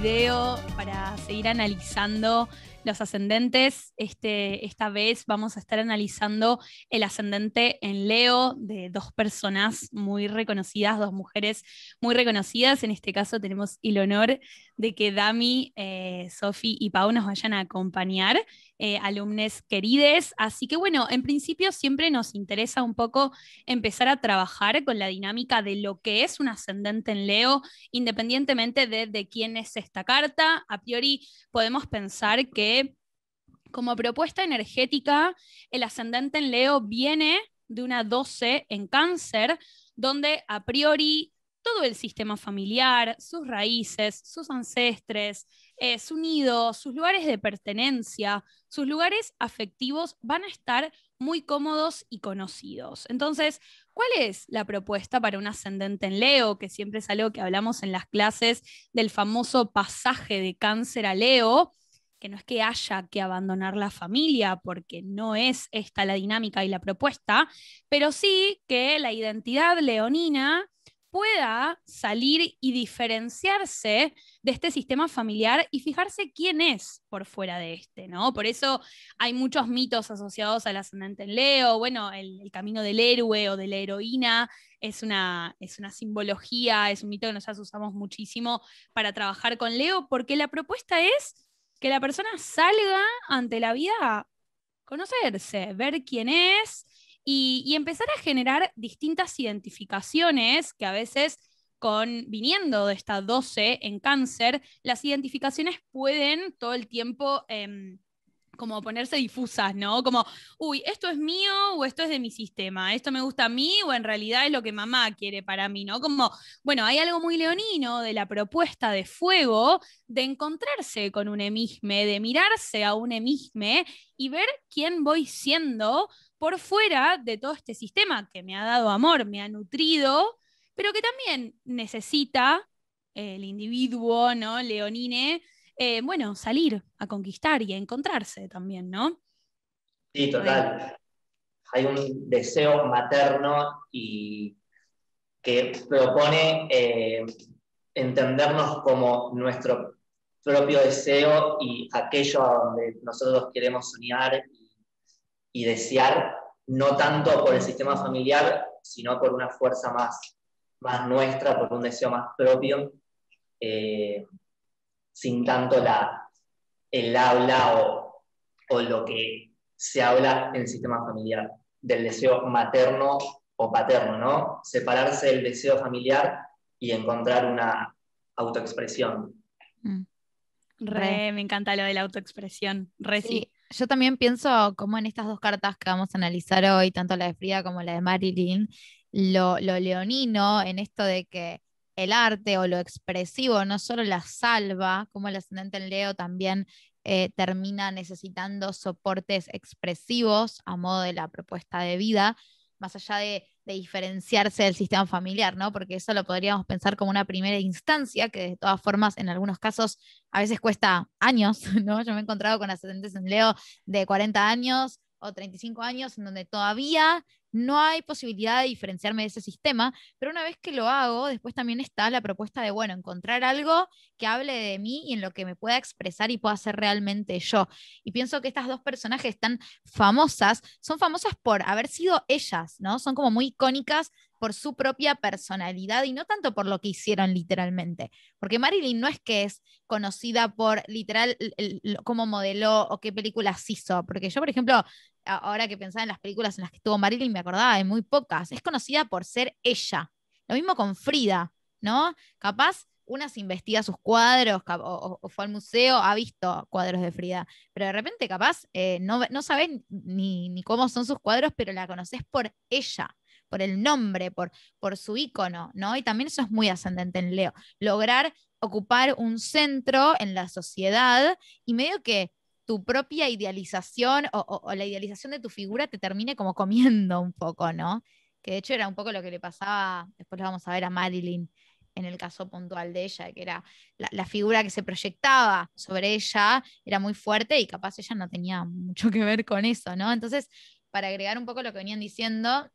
video para seguir analizando los ascendentes. Esta vez vamos a estar analizando el ascendente en Leo de dos personas muy reconocidas, dos mujeres muy reconocidas. En este caso tenemos el honor de que Dami, Sofi y Pau nos vayan a acompañar, alumnes querides. Así que bueno, en principio siempre nos interesa un poco empezar a trabajar con la dinámica de lo que es un ascendente en Leo, independientemente de quién es esta carta. A priori podemos pensar que como propuesta energética, el ascendente en Leo viene de una 12 en Cáncer, donde a priori todo el sistema familiar, sus raíces, sus ancestres, su nido, sus lugares de pertenencia, sus lugares afectivos van a estar muy cómodos y conocidos. Entonces, ¿cuál es la propuesta para un ascendente en Leo? Que siempre es algo que hablamos en las clases del famoso pasaje de Cáncer a Leo, que no es que haya que abandonar la familia, porque no es esta la dinámica y la propuesta, pero sí que la identidad leonina pueda salir y diferenciarse de este sistema familiar y fijarse quién es por fuera de este, ¿no? Por eso hay muchos mitos asociados al ascendente en Leo. Bueno, el camino del héroe o de la heroína es una simbología, es un mito que nosotros usamos muchísimo para trabajar con Leo, porque la propuesta es que la persona salga ante la vida a conocerse, ver quién es y empezar a generar distintas identificaciones que a veces viniendo de esta 12 en Cáncer, las identificaciones pueden todo el tiempo como ponerse difusas, ¿no? Como, uy, esto es mío o esto es de mi sistema, esto me gusta a mí o en realidad es lo que mamá quiere para mí, ¿no? Como, bueno, hay algo muy leonino de la propuesta de fuego, de encontrarse con un emisme, de mirarse a un emisme y ver quién voy siendo por fuera de todo este sistema que me ha dado amor, me ha nutrido, pero que también necesita el individuo, ¿no? Leonine, bueno, salir a conquistar y a encontrarse también, ¿no? Sí, Re. total. Hay un deseo materno y que propone entendernos como nuestro propio deseo y aquello a donde nosotros queremos soñar y desear, no tanto por el sistema familiar, sino por una fuerza más nuestra, por un deseo más propio, eh, sin tanto el habla o lo que se habla en el sistema familiar, del deseo materno o paterno, ¿no? Separarse del deseo familiar y encontrar una autoexpresión. Re. Me encanta lo de la autoexpresión. Re sí. Sí, yo también pienso como en estas dos cartas que vamos a analizar hoy, tanto la de Frida como la de Marilyn, lo leonino en esto de que el arte o lo expresivo no solo la salva, como el ascendente en Leo también termina necesitando soportes expresivos a modo de la propuesta de vida, más allá de diferenciarse del sistema familiar, ¿no? Porque eso lo podríamos pensar como una primera instancia, que de todas formas en algunos casos a veces cuesta años, ¿no? Yo me he encontrado con ascendentes en Leo de 40 años o 35 años en donde todavía no hay posibilidad de diferenciarme de ese sistema, pero una vez que lo hago, después también está la propuesta de, bueno, encontrar algo que hable de mí y en lo que me pueda expresar y pueda ser realmente yo. Y pienso que estas dos personajes tan famosas son famosas por haber sido ellas, ¿no? Son como muy icónicas por su propia personalidad y no tanto por lo que hicieron literalmente. Porque Marilyn no es que es conocida por literal cómo modeló o qué películas hizo, porque yo, por ejemplo, ahora que pensaba en las películas en las que estuvo Marilyn, me acordaba de muy pocas. Es conocida por ser ella. Lo mismo con Frida, ¿no? Capaz una se investiga sus cuadros o fue al museo, ha visto cuadros de Frida, pero de repente capaz no sabes ni cómo son sus cuadros, pero la conoces por ella, por el nombre, por su ícono, ¿no? Y también eso es muy ascendente en Leo, lograr ocupar un centro en la sociedad y medio que tu propia idealización o la idealización de tu figura te termine como comiendo un poco, ¿no? Que de hecho era un poco lo que le pasaba, después lo vamos a ver a Marilyn en el caso puntual de ella, que era la figura que se proyectaba sobre ella era muy fuerte y capaz ella no tenía mucho que ver con eso, ¿no? Entonces, para agregar un poco lo que venían diciendo,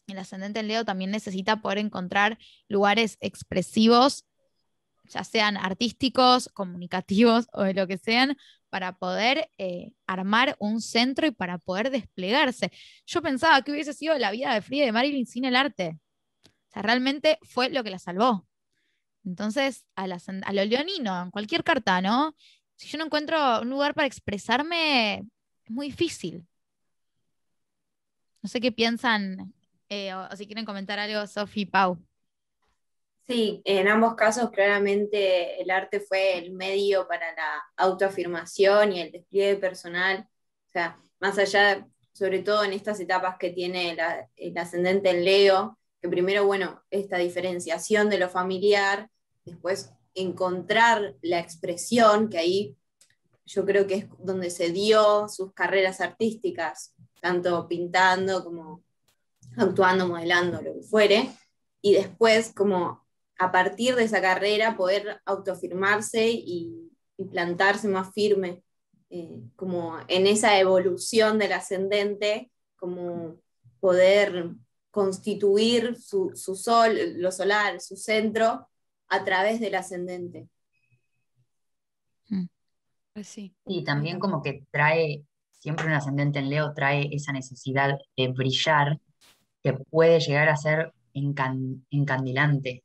el ascendente en Leo también necesita poder encontrar lugares expresivos ya sean artísticos, comunicativos o de lo que sean, para poder armar un centro y para poder desplegarse. Yo pensaba que hubiese sido la vida de Frida y de Marilyn sin el arte. O sea, realmente fue lo que la salvó. Entonces, a lo leonino, en cualquier carta, ¿no? Si yo no encuentro un lugar para expresarme, es muy difícil. No sé qué piensan, o si quieren comentar algo, Sofi y Pau. Sí, en ambos casos claramente el arte fue el medio para la autoafirmación y el despliegue personal. O sea, más allá, sobre todo en estas etapas que tiene el ascendente en Leo, que primero, bueno, esta diferenciación de lo familiar, después encontrar la expresión, que ahí yo creo que es donde se dio sus carreras artísticas, tanto pintando como actuando, modelando, lo que fuere, y después como a partir de esa carrera poder autoafirmarse y plantarse más firme, como en esa evolución del ascendente, como poder constituir su sol, lo solar, su centro, a través del ascendente. Pues sí. Y también como que trae, siempre un ascendente en Leo trae esa necesidad de brillar que puede llegar a ser encandilante,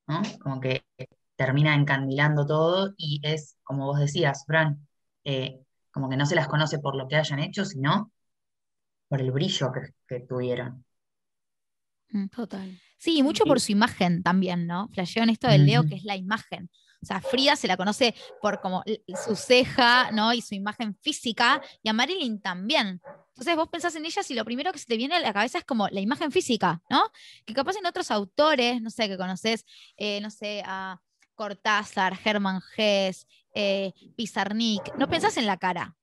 ¿no? Como que termina encandilando todo y es, como vos decías, Fran, como que no se las conoce por lo que hayan hecho, sino por el brillo que tuvieron. Total. Sí, y mucho por su imagen también, ¿no? Flasheo en esto del Leo, que es la imagen. O sea, Frida se la conoce por como su ceja, ¿no? Y su imagen física, y a Marilyn también. Entonces vos pensás en ellas y lo primero que se te viene a la cabeza es como la imagen física, ¿no? Que capaz en otros autores, no sé, que conoces, no sé, a Cortázar, Hermann Hesse, Pizarnik, no pensás en la cara,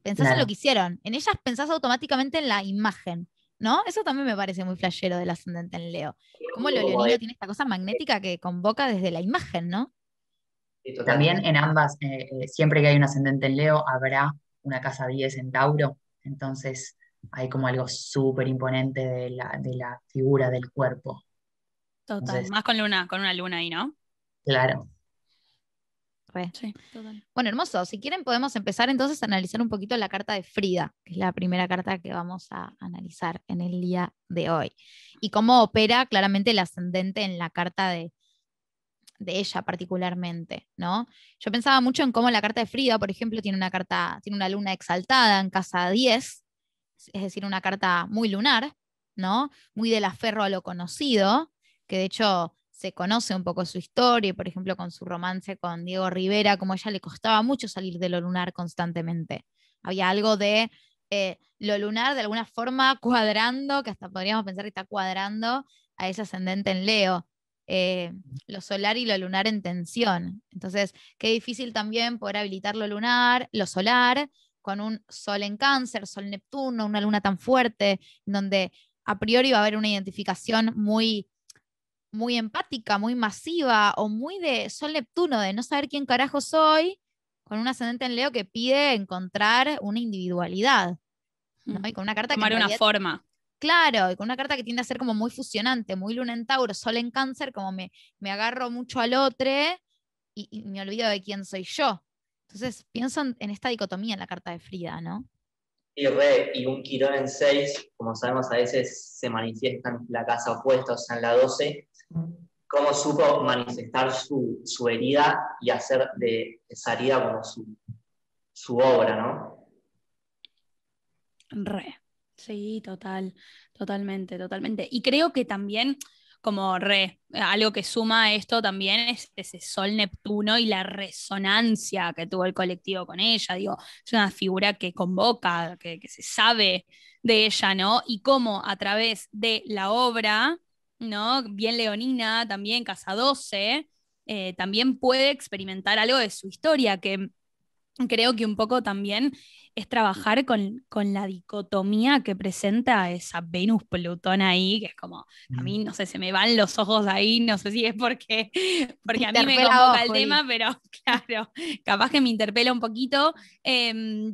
pensás en lo Claro. que hicieron. En ellas pensás automáticamente en la imagen, ¿no? Eso también me parece muy flashero del ascendente en Leo. Cómo lo Como leonino de- tiene esta cosa magnética que convoca desde la imagen, ¿no? sí, total. También en ambas, siempre que hay un ascendente en Leo, habrá una casa 10 en Tauro, entonces hay como algo súper imponente de la figura del cuerpo. Total. Entonces, Más con una luna ahí, ¿no? claro. Re. Sí, total. Bueno, hermoso. Si quieren podemos empezar entonces a analizar un poquito la carta de Frida, que es la primera carta que vamos a analizar en el día de hoy. Y cómo opera claramente el ascendente en la carta de ella particularmente, ¿no? Yo pensaba mucho en cómo la carta de Frida, por ejemplo, tiene una luna exaltada en casa 10, es decir, una carta muy lunar, ¿no? Muy del aferro a lo conocido, que de hecho se conoce un poco su historia, y por ejemplo con su romance con Diego Rivera, como a ella le costaba mucho salir de lo lunar constantemente. Había algo de lo lunar de alguna forma cuadrando, que hasta podríamos pensar que está cuadrando a ese ascendente en Leo. eh, lo solar y lo lunar en tensión. Entonces, qué difícil también poder habilitar lo lunar, lo solar, con un sol en Cáncer, sol Neptuno, una luna tan fuerte, donde a priori va a haber una identificación muy, muy empática, muy masiva, o muy de sol Neptuno, de no saber quién carajo soy, con un ascendente en Leo que pide encontrar una individualidad, ¿no? Y con una carta que en Tomar una realidad forma. claro, y con una carta que tiende a ser como muy fusionante, muy luna en Tauro, sol en Cáncer, como me agarro mucho al otro y me olvido de quién soy yo. Entonces pienso en esta dicotomía en la carta de Frida, ¿no? Y un Quirón en 6, como sabemos, a veces se manifiesta en la casa opuesta, o sea, en la 12. Cómo supo manifestar su herida y hacer de esa herida como su obra, ¿no? Re. Sí, total, totalmente, totalmente. Y creo que también, como algo que suma a esto también es ese Sol Neptuno y la resonancia que tuvo el colectivo con ella. Digo, es una figura que convoca, que se sabe de ella, ¿no? Y cómo a través de la obra, ¿no? Bien leonina, también Casa 12, también puede experimentar algo de su historia, que creo que un poco también es trabajar con la dicotomía que presenta esa Venus-Plutón ahí, que es como, a mí, no sé, se me van los ojos ahí, no sé si es Te porque a mí me interpela a convoca vos, el Juli. tema, pero claro, capaz que me interpela un poquito,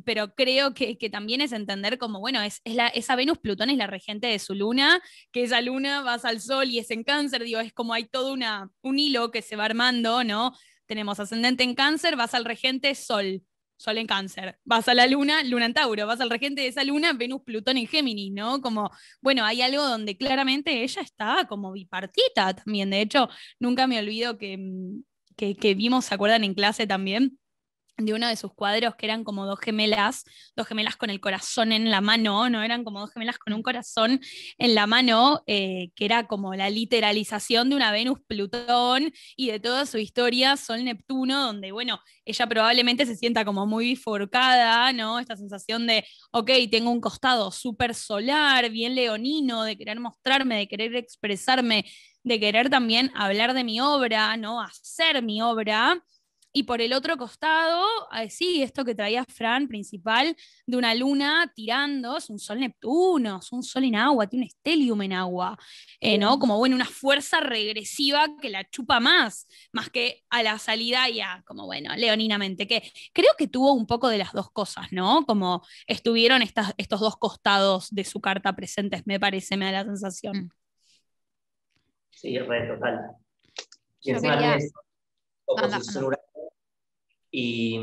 pero creo que también es entender como, bueno, esa Venus-Plutón es la regente de su luna, que esa luna vas al sol y es en Cáncer, digo, es como hay todo un hilo que se va armando, ¿no? Tenemos ascendente en Cáncer, vas al regente Sol. Sol en Cáncer, vas a la luna, luna en Tauro, vas al regente de esa luna, Venus, Plutón en Géminis, ¿no? Como, bueno, hay algo donde claramente ella está como bipartita también. De hecho, nunca me olvido que vimos, ¿se acuerdan en clase también? De uno de sus cuadros que eran como dos gemelas con el corazón en la mano, no eran como dos gemelas con un corazón en la mano, que era como la literalización de una Venus-Plutón y de toda su historia Sol-Neptuno, donde, bueno, ella probablemente se sienta como muy bifurcada, ¿no? Esta sensación de, ok, tengo un costado súper solar, bien leonino, de querer mostrarme, de querer expresarme, de querer también hablar de mi obra, ¿no? Hacer mi obra y por el otro costado, sí, esto que traía Fran, principal, de una luna tirando, es un sol Neptuno, es un sol en agua, tiene un estelium en agua, ¿no? Como, bueno, una fuerza regresiva que la chupa más que a la salida ya, como, bueno, leoninamente, que creo que tuvo un poco de las dos cosas, ¿no? Como estuvieron estos dos costados de su carta presentes, me parece, me da la sensación. Mm. Sí, re total. Y Yo encima tiene quería. esa Anda, oposición anda. y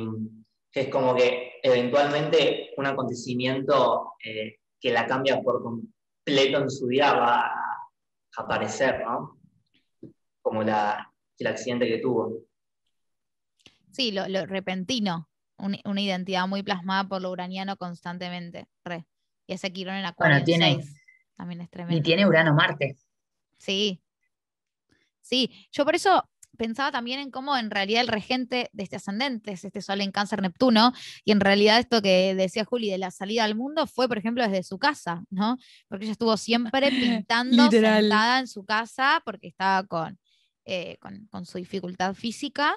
que es como que eventualmente un acontecimiento que la cambia por completo en su vida va a aparecer, ¿no? Como el accidente que tuvo. Sí, lo repentino, una identidad muy plasmada por lo uraniano constantemente. Re. Y ese Quirón en Acuario Bueno, en 6 también es y tremendo. tiene Urano-Marte. Sí, sí. Yo por eso pensaba también en cómo en realidad el regente de este ascendente es este Sol en Cáncer Neptuno, y en realidad esto que decía Juli de la salida al mundo fue, por ejemplo, desde su casa, ¿no? Porque ella estuvo siempre pintando Literal. sentada en su casa porque estaba con su dificultad física.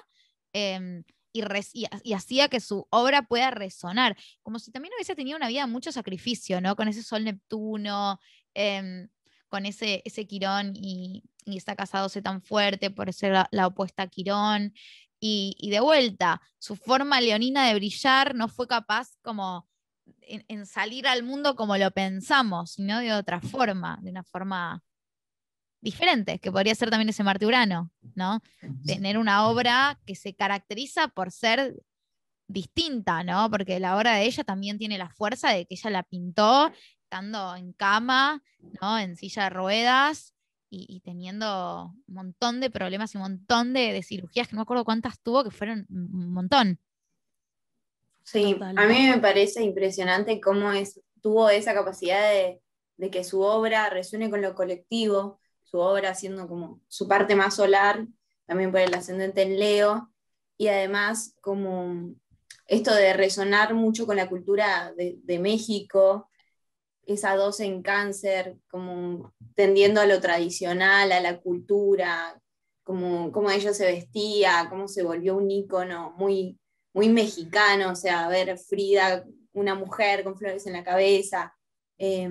Y hacía que su obra pueda resonar, como si también hubiese tenido una vida de mucho sacrificio, ¿no? Con ese Sol Neptuno, em, con ese Quirón y está casado tan fuerte por ser la opuesta a Quirón. Y de vuelta, su forma leonina de brillar no fue capaz como en salir al mundo como lo pensamos, sino de otra forma, de una forma diferente, que podría ser también ese Marte Urano, ¿no? Tener una obra que se caracteriza por ser distinta, ¿no? Porque la obra de ella también tiene la fuerza de que ella la pintó estando en cama, ¿no? En silla de ruedas y teniendo un montón de problemas y un montón de cirugías, que no me acuerdo cuántas tuvo, que fueron un montón. Sí, Total. a mí me parece impresionante cómo tuvo esa capacidad de que su obra resuene con lo colectivo, su obra siendo como su parte más solar, también por el ascendente en Leo, y además como esto de resonar mucho con la cultura de México, esa 12 en Cáncer, como tendiendo a lo tradicional, a la cultura, como cómo ella se vestía, cómo se volvió un ícono muy, muy mexicano, o sea, ver Frida, una mujer con flores en la cabeza, eh,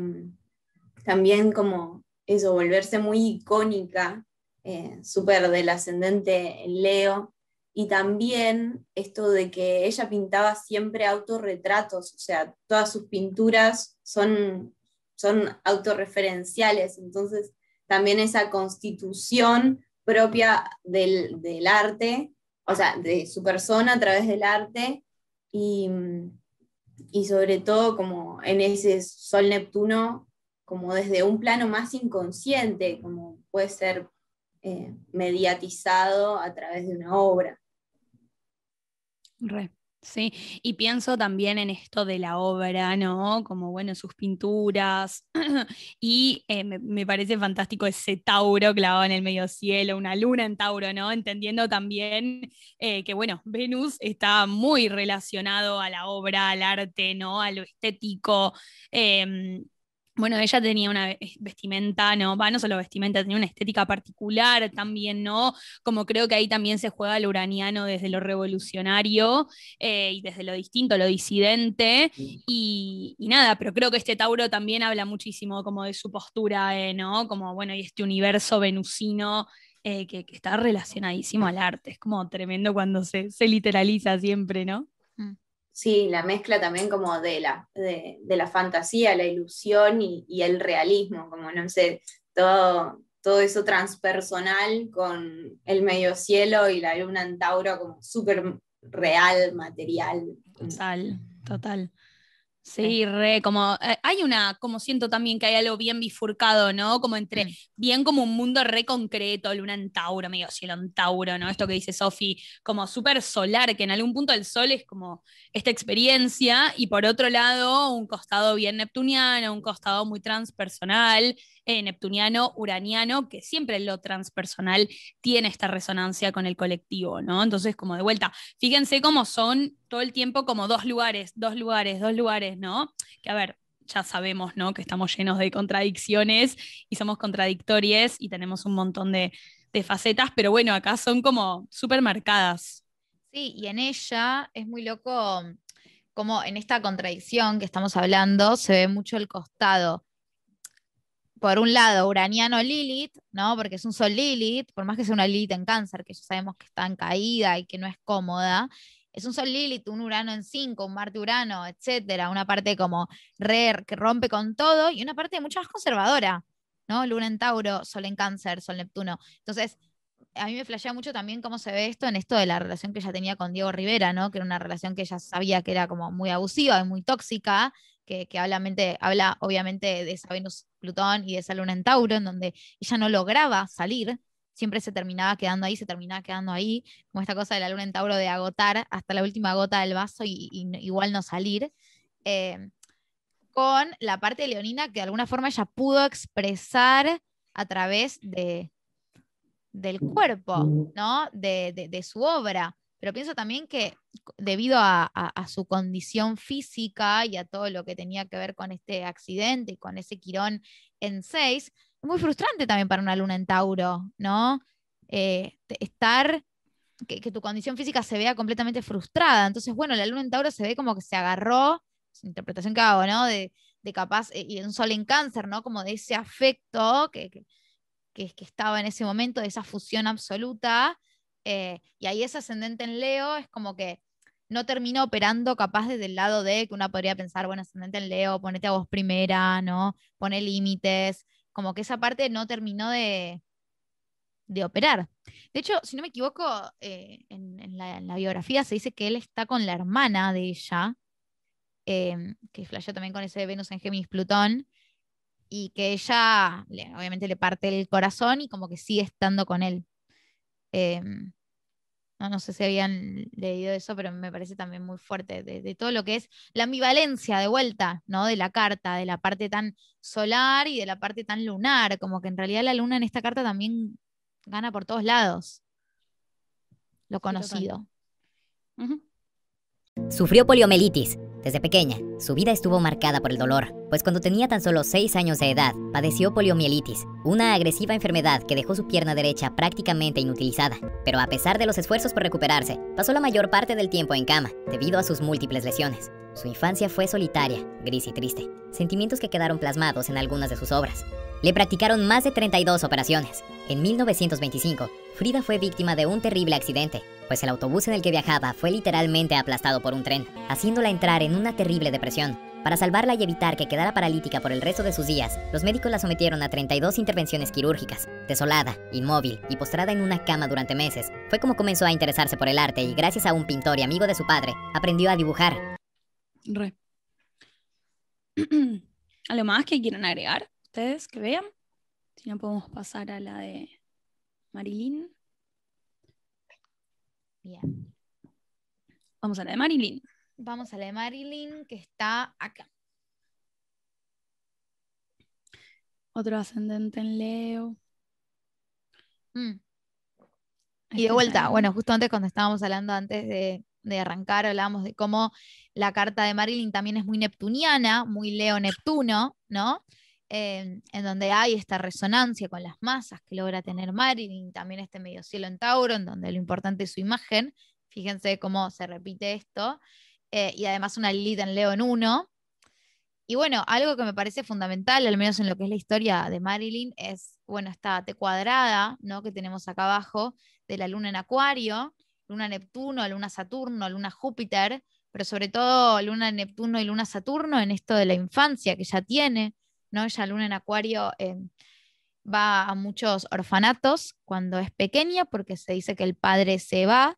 también como eso, volverse muy icónica, súper del ascendente en Leo, y también esto de que ella pintaba siempre autorretratos, o sea, todas sus pinturas son autorreferenciales, entonces también esa constitución propia del arte, o sea, de su persona a través del arte, y, y sobre todo como en ese Sol Neptuno, como desde un plano más inconsciente, como puede ser mediatizado a través de una obra. Re, sí, y pienso también en esto de la obra, ¿no? Como, bueno, sus pinturas, y me parece fantástico ese Tauro clavado en el medio cielo, una luna en Tauro, ¿no? Entendiendo también que, bueno, Venus está muy relacionado a la obra, al arte, ¿no? A lo estético. bueno, ella tenía una vestimenta, no, va, no solo vestimenta, tenía una estética particular también, ¿no? Como creo que ahí también se juega el uraniano desde lo revolucionario y desde lo distinto, lo disidente, y nada, pero creo que este Tauro también habla muchísimo como de su postura, ¿no? Como, bueno, y este universo venusino que está relacionadísimo al arte, es como tremendo cuando se literaliza siempre, ¿no? Sí, la mezcla también como de la fantasía, la ilusión y el realismo, como no sé, todo eso transpersonal con el medio cielo y la luna en Tauro como súper real, material. Total, total. Sí, re, como hay una, como siento también que hay algo bien bifurcado, ¿no? Como entre, bien como un mundo re concreto, luna en Tauro, medio cielo en Tauro, ¿no? Esto que dice Sofi, como súper solar, que en algún punto el sol es como esta experiencia, y por otro lado, un costado bien neptuniano, un costado muy transpersonal, neptuniano, uraniano, que siempre lo transpersonal tiene esta resonancia con el colectivo, ¿no? Entonces, como de vuelta, fíjense cómo son todo el tiempo como dos lugares, dos lugares, dos lugares, ¿no? Que a ver, ya sabemos, ¿no? Que estamos llenos de contradicciones y somos contradictorios y tenemos un montón de facetas, pero bueno, acá son como súper marcadas. Sí, y en ella es muy loco como en esta contradicción que estamos hablando se ve mucho el costado. Por un lado, uraniano Lilith, ¿no? Porque es un sol Lilith, por más que sea una Lilith en cáncer, que ya sabemos que está en caída y que no es cómoda, es un sol Lilith, un Urano en 5, un Marte Urano, etcétera, una parte como que rompe con todo y una parte mucho más conservadora, ¿no? Luna en Tauro, Sol en Cáncer, Sol Neptuno. Entonces, a mí me flashea mucho también cómo se ve esto en esto de la relación que ella tenía con Diego Rivera, ¿no? Que era una relación que ella sabía que era como muy abusiva y muy tóxica, que habla obviamente de esa Venus-Plutón y de esa Luna en Tauro, en donde ella no lograba salir, siempre se terminaba quedando ahí, como esta cosa de la Luna en Tauro de agotar hasta la última gota del vaso y igual no salir. Eh, con la parte leonina que de alguna forma ella pudo expresar a través del cuerpo, ¿no? De su obra. Pero pienso también que debido a su condición física y a todo lo que tenía que ver con este accidente y con ese Quirón en 6, es muy frustrante también para una luna en Tauro, ¿no? Estar, que tu condición física se vea completamente frustrada. Entonces, bueno, la luna en Tauro se ve como que se agarró, es la interpretación que hago, ¿no? De capaz, y un sol en cáncer, ¿no? Como de ese afecto que estaba en ese momento, de esa fusión absoluta, y ahí ese ascendente en Leo es como que no termina operando capaz desde el lado de que uno podría pensar, bueno, ascendente en Leo, ponete a vos primera, ¿no? Pone límites, como que esa parte no terminó de operar. De hecho, si no me equivoco, en la biografía se dice que él está con la hermana de ella, que flasheó también con ese Venus en Géminis Plutón, y que ella obviamente le parte el corazón y como que sigue estando con él. Eh, no sé si habían leído eso, pero me parece también muy fuerte de todo lo que es la ambivalencia de vuelta, ¿no? De la carta, de la parte tan solar y de la parte tan lunar, como que en realidad la luna en esta carta también gana por todos lados lo conocido. Ujú. Sufrió poliomielitis. Desde pequeña, su vida estuvo marcada por el dolor, pues cuando tenía tan solo 6 años de edad, padeció poliomielitis, una agresiva enfermedad que dejó su pierna derecha prácticamente inutilizada. Pero a pesar de los esfuerzos por recuperarse, pasó la mayor parte del tiempo en cama, debido a sus múltiples lesiones. Su infancia fue solitaria, gris y triste, sentimientos que quedaron plasmados en algunas de sus obras. Le practicaron más de 32 operaciones. En 1925, Frida fue víctima de un terrible accidente, pues el autobús en el que viajaba fue literalmente aplastado por un tren, haciéndola entrar en una terrible depresión. Para salvarla y evitar que quedara paralítica por el resto de sus días, los médicos la sometieron a 32 intervenciones quirúrgicas. Desolada, inmóvil y postrada en una cama durante meses, fue como comenzó a interesarse por el arte y gracias a un pintor y amigo de su padre, aprendió a dibujar. Re. ¿Algo más que quieran agregar? ¿Ustedes que vean? Si no, podemos pasar a la de Marilyn. Bien. Vamos a la de Marilyn. Vamos a la de Marilyn, que está acá. Otro ascendente en Leo. Y de vuelta, bueno, justo antes cuando estábamos hablando antes de arrancar, hablábamos de cómo la carta de Marilyn también es muy neptuniana, muy Leo-Neptuno, ¿no? en donde hay esta resonancia con las masas que logra tener Marilyn, también este medio cielo en Tauro, en donde lo importante es su imagen. Fíjense cómo se repite esto. Y además una Lilith en Leo en 1. Y bueno, algo que me parece fundamental, al menos en lo que es la historia de Marilyn, es, bueno, esta T cuadrada, ¿no? Que tenemos acá abajo, de la luna en Acuario, luna Neptuno, luna Saturno, luna Júpiter, pero sobre todo luna Neptuno y luna Saturno en esto de la infancia que ya tiene, ¿no? Ella luna en Acuario va a muchos orfanatos cuando es pequeña, porque se dice que el padre se va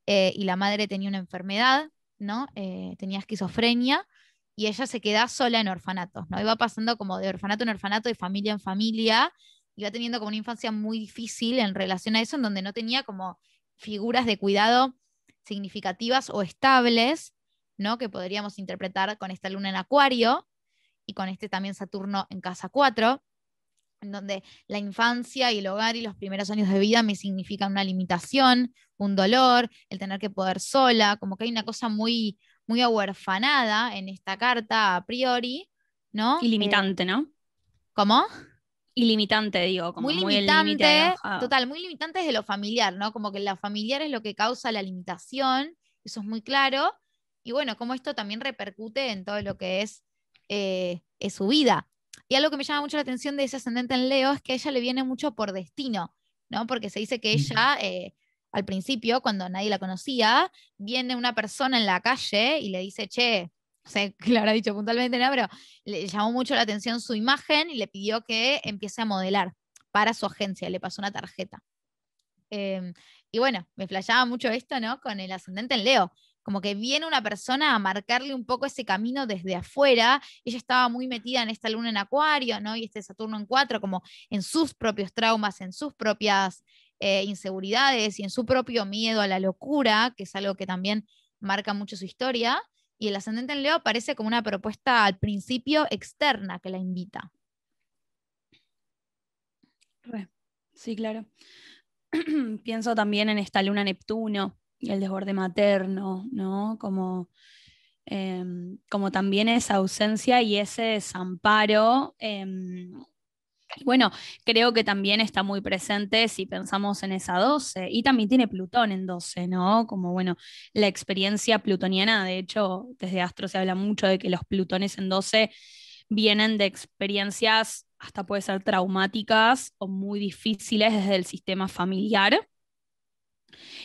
y la madre tenía una enfermedad, ¿no? Tenía esquizofrenia y ella se queda sola en orfanatos, ¿no? Y va pasando como de orfanato en orfanato, de familia en familia, y va teniendo como una infancia muy difícil en relación a eso, en donde no tenía como figuras de cuidado significativas o estables, ¿no? Que podríamos interpretar con esta luna en Acuario y con este también Saturno en casa 4, en donde la infancia y el hogar y los primeros años de vida me significan una limitación, un dolor, el tener que poder sola, como que hay una cosa muy, muy ahuerfanada en esta carta a priori, ¿no? Ilimitante, ¿no? ¿Cómo? Ilimitante, digo, como Muy muy el límite ahí limitante, bajado. total, muy limitante desde lo familiar, ¿no? Como que lo familiar es lo que causa la limitación, eso es muy claro, y bueno, como esto también repercute en todo lo que es su vida. Y algo que me llama mucho la atención de ese ascendente en Leo es que a ella le viene mucho por destino, ¿no? Porque se dice que ella, al principio, cuando nadie la conocía, viene una persona en la calle y le dice, che, no sé qué le habrá dicho puntualmente, ¿no? Pero le llamó mucho la atención su imagen y le pidió que empiece a modelar para su agencia, le pasó una tarjeta. Y bueno, me flasheaba mucho esto, ¿no? Con el ascendente en Leo, como que viene una persona a marcarle un poco ese camino desde afuera. Ella estaba muy metida en esta luna en Acuario, ¿no? Y este Saturno en 4, como en sus propios traumas, en sus propias inseguridades y en su propio miedo a la locura, que es algo que también marca mucho su historia. Y el ascendente en Leo aparece como una propuesta al principio externa que la invita. Sí, claro. Pienso también en esta luna Neptuno y el desborde materno, ¿no? Como también esa ausencia y ese desamparo. Bueno, creo que también está muy presente si pensamos en esa 12 y también tiene Plutón en 12, ¿no? Como bueno, la experiencia plutoniana, de hecho, desde Astro se habla mucho de que los Plutones en 12 vienen de experiencias hasta puede ser traumáticas o muy difíciles desde el sistema familiar.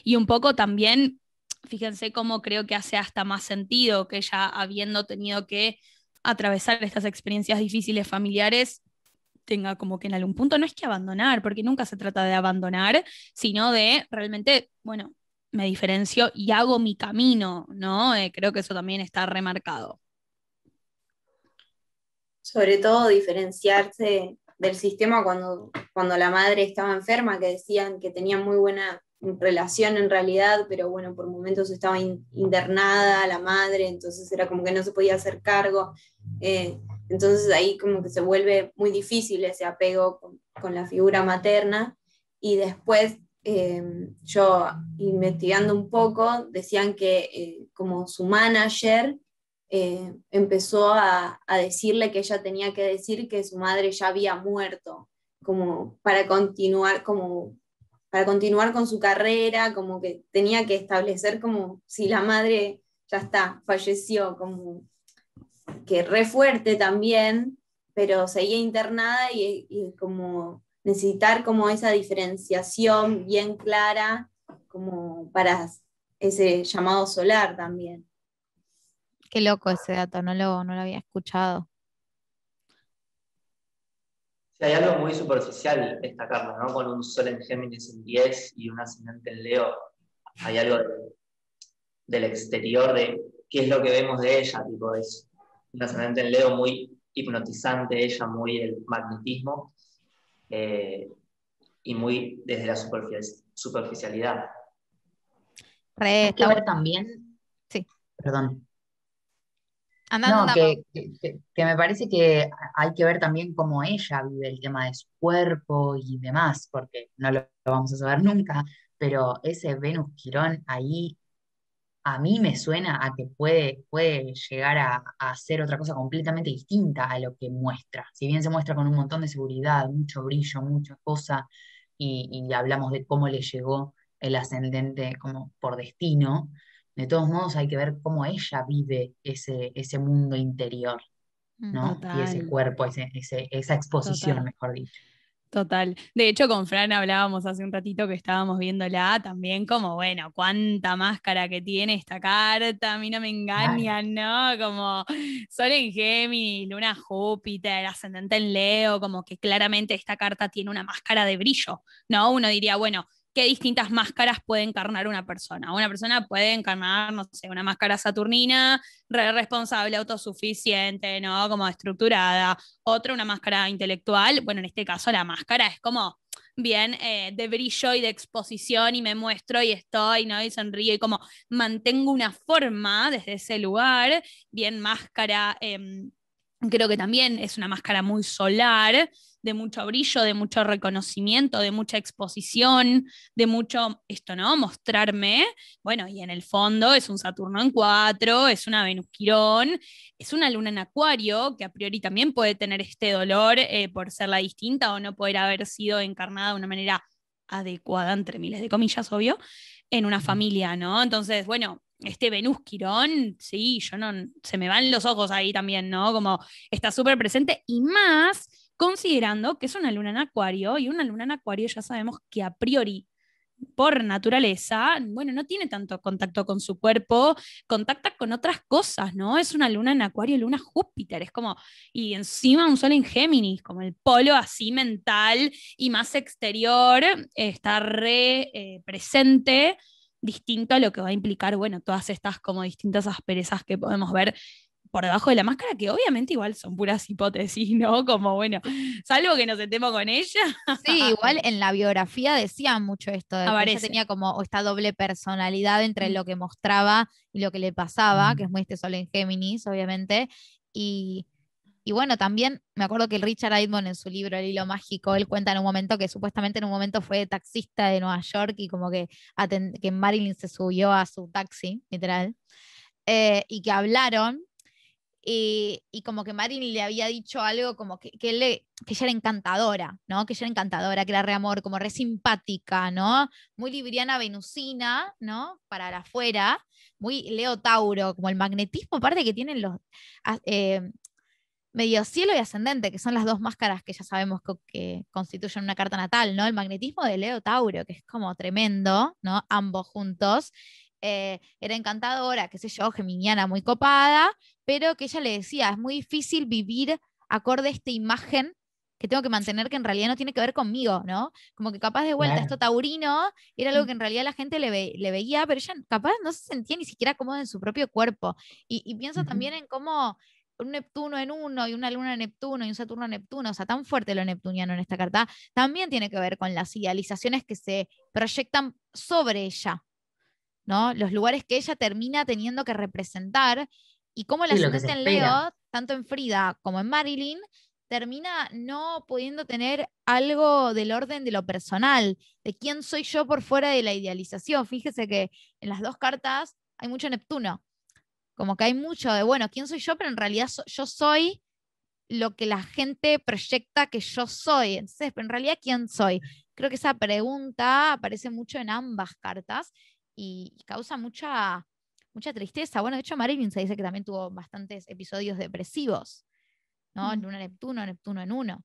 Y un poco también, fíjense cómo creo que hace hasta más sentido que ella, habiendo tenido que atravesar estas experiencias difíciles familiares, tenga como que en algún punto no es que abandonar, porque nunca se trata de abandonar, sino de realmente, bueno, me diferencio y hago mi camino, ¿no? Creo que eso también está remarcado. Sobre todo diferenciarse del sistema cuando la madre estaba enferma, que decían que tenía muy buena relación en realidad, pero bueno, por momentos estaba internada la madre, entonces era como que no se podía hacer cargo. Entonces ahí como que se vuelve muy difícil ese apego con la figura materna. Y después, yo investigando un poco, decían que como su manager empezó a decirle que ella tenía que decir que su madre ya había muerto, como para continuar con su carrera, como que tenía que establecer como si la madre ya está, falleció, como que re fuerte también, pero seguía internada y como necesitar como esa diferenciación bien clara como para ese llamado solar también. Qué loco ese dato, no lo había escuchado. Sí, hay algo muy superficial destacarlo, ¿no? Con un sol en Géminis en 10 y un ascendente en Leo, hay algo del exterior de qué es lo que vemos de ella, tipo, es un ascendente en Leo muy hipnotizante, ella muy el magnetismo y muy desde la superficialidad. Re, Hay que está ver bueno. también, Sí. perdón, Andando, no, que me parece que hay que ver también cómo ella vive el tema de su cuerpo y demás, porque no lo vamos a saber nunca, pero ese Venus Quirón ahí a mí me suena a que puede llegar a hacer otra cosa completamente distinta a lo que muestra. Si bien se muestra con un montón de seguridad, mucho brillo, mucha cosa, y hablamos de cómo le llegó el ascendente como por destino, de todos modos hay que ver cómo ella vive ese mundo interior, ¿no? Y ese Total, cuerpo, esa exposición, total. mejor dicho. Total. De hecho, con Fran hablábamos hace un ratito que estábamos viéndola también como, bueno, cuánta máscara que tiene esta carta, a mí no me Claro. engañan, ¿no? Como Sol en Géminis, Luna Júpiter, ascendente en Leo, como que claramente esta carta tiene una máscara de brillo, ¿no? Uno diría, bueno, ¿qué distintas máscaras puede encarnar una persona? Una persona puede encarnar, no sé, una máscara saturnina, responsable, autosuficiente, ¿no? Como estructurada, otra una máscara intelectual. Bueno, en este caso la máscara es como bien de brillo y de exposición y me muestro y estoy, ¿no? Y sonrío y como mantengo una forma desde ese lugar, bien máscara. Creo que también es una máscara muy solar, de mucho brillo, de mucho reconocimiento, de mucha exposición, de mucho, esto, ¿no? Mostrarme. Bueno, y en el fondo es un Saturno en 4, es una Venus Quirón, es una luna en Acuario, que a priori también puede tener este dolor por ser la distinta o no poder haber sido encarnada de una manera adecuada, entre miles de comillas, obvio, en una familia, ¿no? Entonces, bueno, este Venus Quirón, sí, yo no, se me van los ojos ahí también, ¿no? Como está súper presente y más considerando que es una luna en Acuario y una luna en Acuario ya sabemos que a priori por naturaleza, bueno, no tiene tanto contacto con su cuerpo, contacta con otras cosas, ¿no? Es una luna en Acuario, luna Júpiter, es como, y encima un sol en Géminis, como el polo así mental y más exterior, está re presente, distinto a lo que va a implicar, bueno, todas estas como distintas asperezas que podemos ver por debajo de la máscara, que obviamente igual son puras hipótesis, ¿no? Como, bueno, salvo que nos sentemos con ella, Sí, igual en la biografía decía mucho esto, de que ella aparece. tenía como esta doble personalidad entre Mm. lo que mostraba y lo que le pasaba, que es Mm. muy este sol en Géminis, obviamente. Y, y bueno, también me acuerdo que el Richard Avedon en su libro El hilo mágico, él cuenta en un momento que supuestamente en un momento fue taxista de Nueva York y como que, que Marilyn se subió a su taxi, literal, y que hablaron. Y como que Marilyn le había dicho algo como que ella era encantadora, ¿no? Que ella era encantadora, que era re amor, como re simpática, ¿no? Muy libriana venusina, ¿no? Para la afuera, muy Leo Tauro, como el magnetismo, aparte que tienen los medio cielo y ascendente, que son las dos máscaras que ya sabemos que constituyen una carta natal, ¿no? El magnetismo de Leo Tauro, que es como tremendo, ¿no? Ambos juntos. Era encantadora, qué sé yo, geminiana, muy copada, pero que ella le decía, es muy difícil vivir acorde a esta imagen que tengo que mantener que en realidad no tiene que ver conmigo, ¿no? Como que capaz de vuelta, Claro. esto taurino era algo que en realidad la gente le veía, pero ella capaz no se sentía ni siquiera cómoda en su propio cuerpo. Y pienso Ujú. también en cómo un Neptuno en uno y una luna en Neptuno y un Saturno en Neptuno, o sea, tan fuerte lo neptuniano en esta carta, también tiene que ver con las idealizaciones que se proyectan sobre ella, ¿no? Los lugares que ella termina teniendo que representar y cómo el Sí, lo que se ascendente en espera. Leo, tanto en Frida como en Marilyn, termina no pudiendo tener algo del orden de lo personal, de quién soy yo por fuera de la idealización. Fíjese que en las dos cartas hay mucho Neptuno, como que hay mucho de, bueno, ¿quién soy yo? Pero en realidad yo soy lo que la gente proyecta que yo soy. Entonces, en realidad, ¿quién soy? Creo que esa pregunta aparece mucho en ambas cartas y causa mucha tristeza. Bueno, de hecho, Marilyn se dice que también tuvo bastantes episodios depresivos, ¿no? Mm. Luna Neptuno, Neptuno en uno.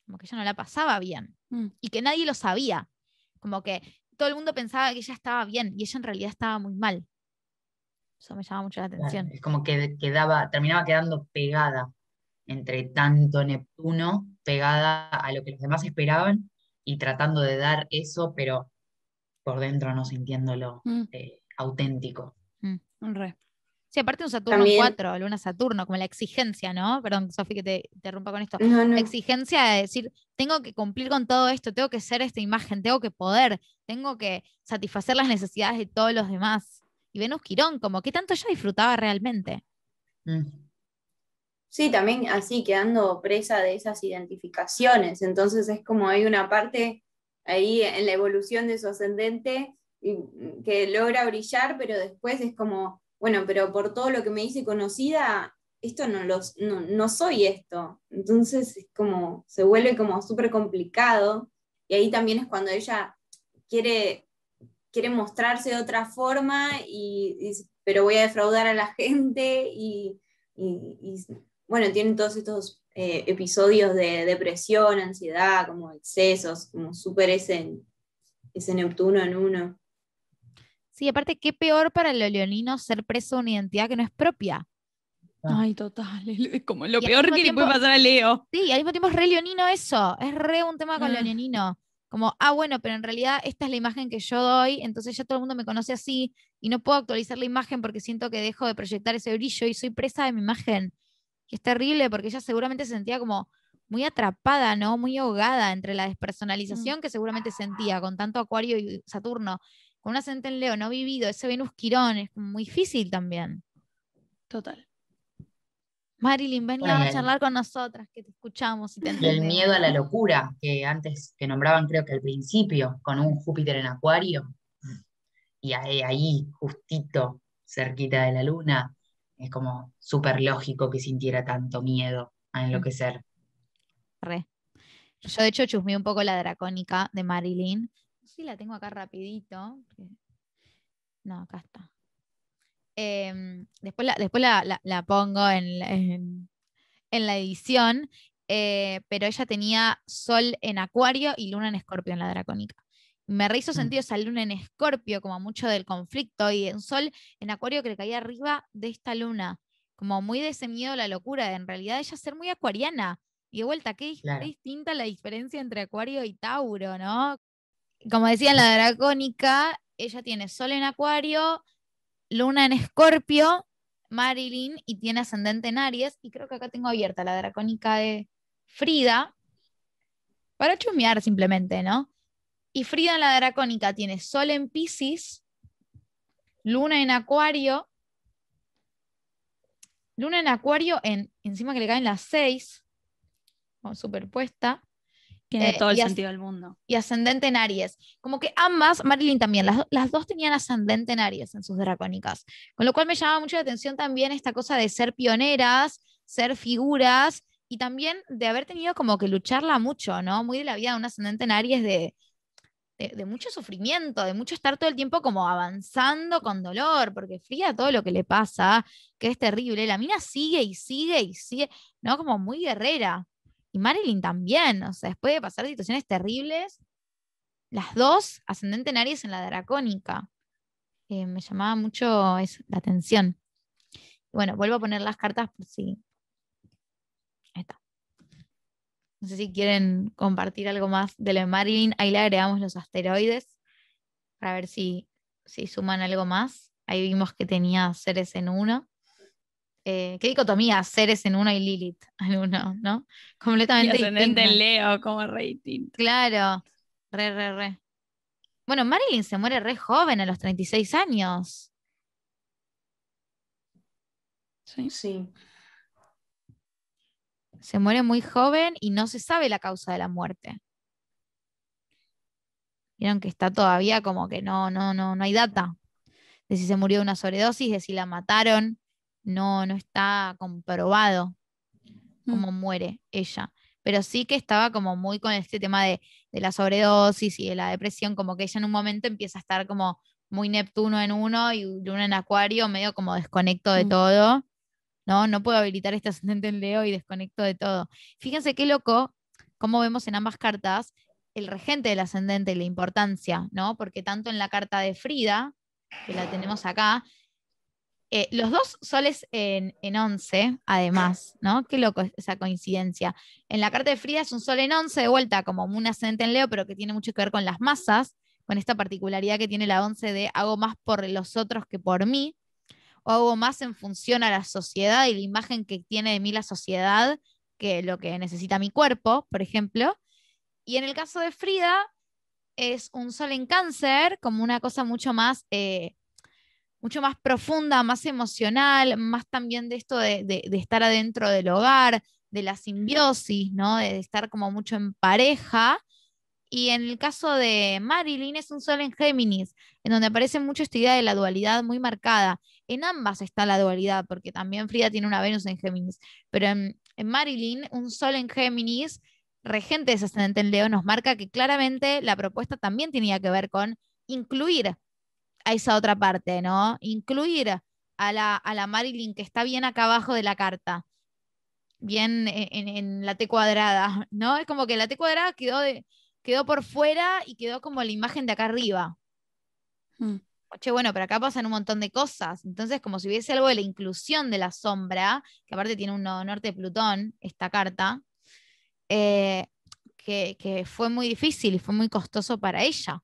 Como que ella no la pasaba bien Mm. y que nadie lo sabía. Como que todo el mundo pensaba que ella estaba bien y ella en realidad estaba muy mal. Eso me llama mucho la Claro, atención. es como que terminaba quedando pegada entre tanto Neptuno, pegada a lo que los demás esperaban y tratando de dar eso, pero por dentro no sintiéndolo Mm. auténtico. Mm. Re. Sí, aparte un Saturno en También, 4, Luna Saturno, como la exigencia, ¿no? Perdón, Sofi, que te interrumpa con esto. no, La no. exigencia de decir, tengo que cumplir con todo esto, tengo que ser esta imagen, tengo que poder, tengo que satisfacer las necesidades de todos los demás. Y Venus Quirón, como que tanto ella disfrutaba realmente. Mm. Sí, también así quedando presa de esas identificaciones. Entonces es como hay una parte ahí en la evolución de su ascendente que logra brillar, pero después es como, bueno, pero por todo lo que me hice conocida, esto no soy esto. Entonces es como, se vuelve como súper complicado, y ahí también es cuando ella quiere mostrarse de otra forma, pero voy a defraudar a la gente, bueno, tienen todos estos episodios de depresión, ansiedad, como excesos, como súper ese Neptuno en uno. Sí, aparte, qué peor para los leoninos ser preso de una identidad que no es propia. Ay, total, es como lo Y al peor mismo que le tiempo- puede pasar a Leo. Sí, y al mismo tiempo es re leonino eso, es re un tema con lo leonino. Como, bueno, pero en realidad esta es la imagen que yo doy, entonces ya todo el mundo me conoce así y no puedo actualizar la imagen porque siento que dejo de proyectar ese brillo y soy presa de mi imagen. Y es terrible porque ella seguramente se sentía como muy atrapada, ¿no? Muy ahogada entre la despersonalización que seguramente sentía con tanto Acuario y Saturno, con un ascendente en Leo no vivido, ese Venus Quirón, es como muy difícil también. Total. Marilyn, venía Bueno, a charlar con nosotras, que te escuchamos y te y el entendemos. miedo a la locura, que antes que nombraban creo que al principio, con un Júpiter en Acuario, y ahí justito, cerquita de la luna, es como súper lógico que sintiera tanto miedo a enloquecer. Re. Yo de hecho chusmeé un poco la dracónica de Marilyn. No sé si la tengo acá rapidito. No, acá está. Después la pongo en la edición, pero ella tenía Sol en Acuario y Luna en Escorpio en la dracónica. Me re hizo sentido esa Luna en Escorpio, como mucho del conflicto, y un Sol en Acuario que le caía arriba de esta Luna, como muy de ese miedo a la locura, de en realidad ella ser muy acuariana. Y de vuelta, qué Claro. distinta la diferencia entre Acuario y Tauro, ¿no? Como decía en la dracónica, ella tiene Sol en Acuario, Luna en Escorpio, Marilyn, y tiene ascendente en Aries, y creo que acá tengo abierta la dracónica de Frida, para chusmear simplemente, ¿no? Y Frida en la dracónica tiene Sol en Piscis, Luna en Acuario, Luna en Acuario encima que le caen las 6, como superpuesta, Tiene todo el y, sentido del mundo. y ascendente en Aries. Como que ambas, Marilyn también, las dos tenían ascendente en Aries en sus dracónicas. Con lo cual me llamaba mucho la atención también esta cosa de ser pioneras, ser figuras y también de haber tenido como que lucharla mucho, ¿no? Muy de la vida de un ascendente en Aries de mucho sufrimiento, de mucho estar todo el tiempo como avanzando con dolor, porque Frida todo lo que le pasa, que es terrible, la mina sigue y sigue y sigue, ¿no? Como muy guerrera. Y Marilyn también, o sea, después de pasar situaciones terribles, las dos ascendente en Aries en la dracónica. Me llamaba mucho la atención. Bueno, vuelvo a poner las cartas por si. Ahí está. No sé si quieren compartir algo más de lo de Marilyn. Ahí le agregamos los asteroides para ver si suman algo más. Ahí vimos que tenía Ceres en uno. ¿Qué dicotomía? Ceres en uno y Lilith en uno, ¿no? Y Completamente ascendente distinta. en Leo, como re distinto. Claro, re. Bueno, Marilyn se muere re joven a los 36 años. Sí. Sí. Se muere muy joven y no se sabe la causa de la muerte. Vieron que está todavía como que no hay data de si se murió de una sobredosis, de si la mataron. No está comprobado cómo muere ella. Pero sí que estaba como muy con este tema de la sobredosis y de la depresión, como que ella en un momento empieza a estar como muy Neptuno en uno y Luna en Acuario, medio como desconecto de todo. No puedo habilitar este ascendente en Leo y desconecto de todo. Fíjense qué loco, como vemos en ambas cartas, el regente del ascendente y la importancia, ¿no? Porque tanto en la carta de Frida, que la tenemos acá, los dos soles en 11, además, ¿no? Qué loco esa coincidencia. En la carta de Frida es un sol en 11, de vuelta, como un ascendente en Leo, pero que tiene mucho que ver con las masas, con esta particularidad que tiene la 11 de hago más por los otros que por mí, o hago más en función a la sociedad y la imagen que tiene de mí la sociedad que lo que necesita mi cuerpo, por ejemplo. Y en el caso de Frida, es un sol en Cáncer, como una cosa mucho más profunda, más emocional, más también de esto de estar adentro del hogar, de la simbiosis, ¿no? De estar como mucho en pareja. Y en el caso de Marilyn es un sol en Géminis, en donde aparece mucho esta idea de la dualidad muy marcada. En ambas está la dualidad, porque también Frida tiene una Venus en Géminis, pero en Marilyn, un sol en Géminis, regente de ese ascendente en Leo, nos marca que claramente la propuesta también tenía que ver con incluir a esa otra parte, ¿no? Incluir a la Marilyn que está bien acá abajo de la carta, bien en la T cuadrada, ¿no? Es como que la T cuadrada quedó por fuera y quedó como la imagen de acá arriba. Che, bueno, pero acá pasan un montón de cosas. Entonces, como si hubiese algo de la inclusión de la sombra, que aparte tiene un nodo norte de Plutón, esta carta, que fue muy difícil y fue muy costoso para ella,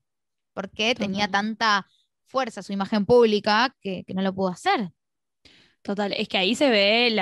porque tenía tanta fuerza su imagen pública que no lo pudo hacer. Total, es que ahí se ve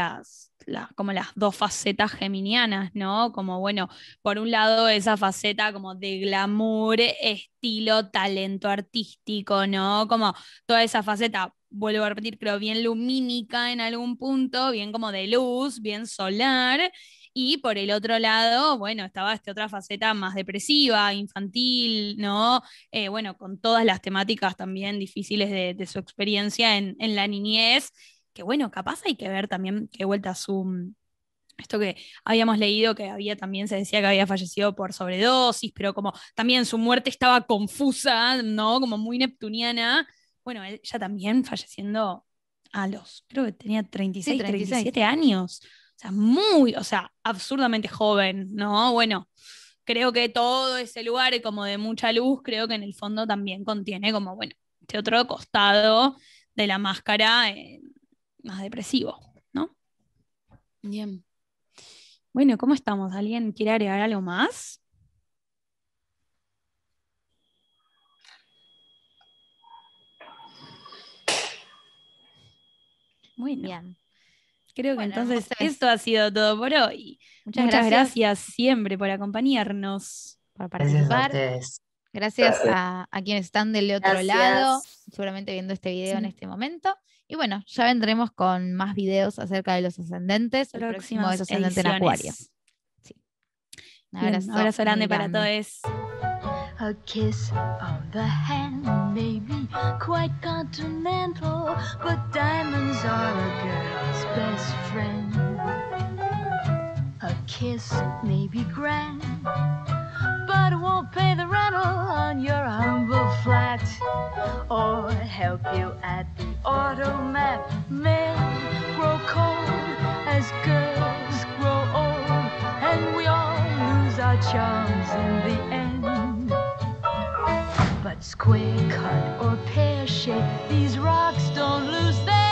como las dos facetas geminianas, ¿no? Como, bueno, por un lado esa faceta como de glamour, estilo, talento artístico, ¿no? Como toda esa faceta, vuelvo a repetir, creo bien lumínica en algún punto, bien como de luz, bien solar. Y por el otro lado, bueno, estaba esta otra faceta más depresiva, infantil, ¿no? Bueno, con todas las temáticas también difíciles de su experiencia en la niñez, que bueno, capaz hay que ver también qué vuelta esto que habíamos leído, que había también se decía que había fallecido por sobredosis, pero como también su muerte estaba confusa, ¿no? Como muy neptuniana. Bueno, ella también falleciendo creo que tenía 36, Sí, 36. 37 años. O sea, absurdamente joven, ¿no? Bueno, creo que todo ese lugar como de mucha luz, creo que en el fondo también contiene como, bueno, este otro costado de la máscara más depresivo, ¿no? Bien. Bueno, ¿cómo estamos? ¿Alguien quiere agregar algo más? Bueno, Bien. creo que Bueno, entonces entonces, esto ha sido todo por hoy. Muchas gracias siempre por acompañarnos. por Gracias a participar. ustedes. Gracias a quienes están del otro Gracias. lado, seguramente viendo este video en Sí. este momento. Y bueno, ya vendremos con más videos acerca de los ascendentes. El próximo es ascendente en Acuario. Sí. Un Bien, abrazo, abrazo grande muy para todos. A kiss on the hand may be quite continental, but diamonds are a girl's best friend. A kiss may be grand, but it won't pay the rental on your humble flat, or help you at the automat. Men grow cold as girls grow old, and we all lose our charms in the end. But square cut or pear shape, these rocks don't lose their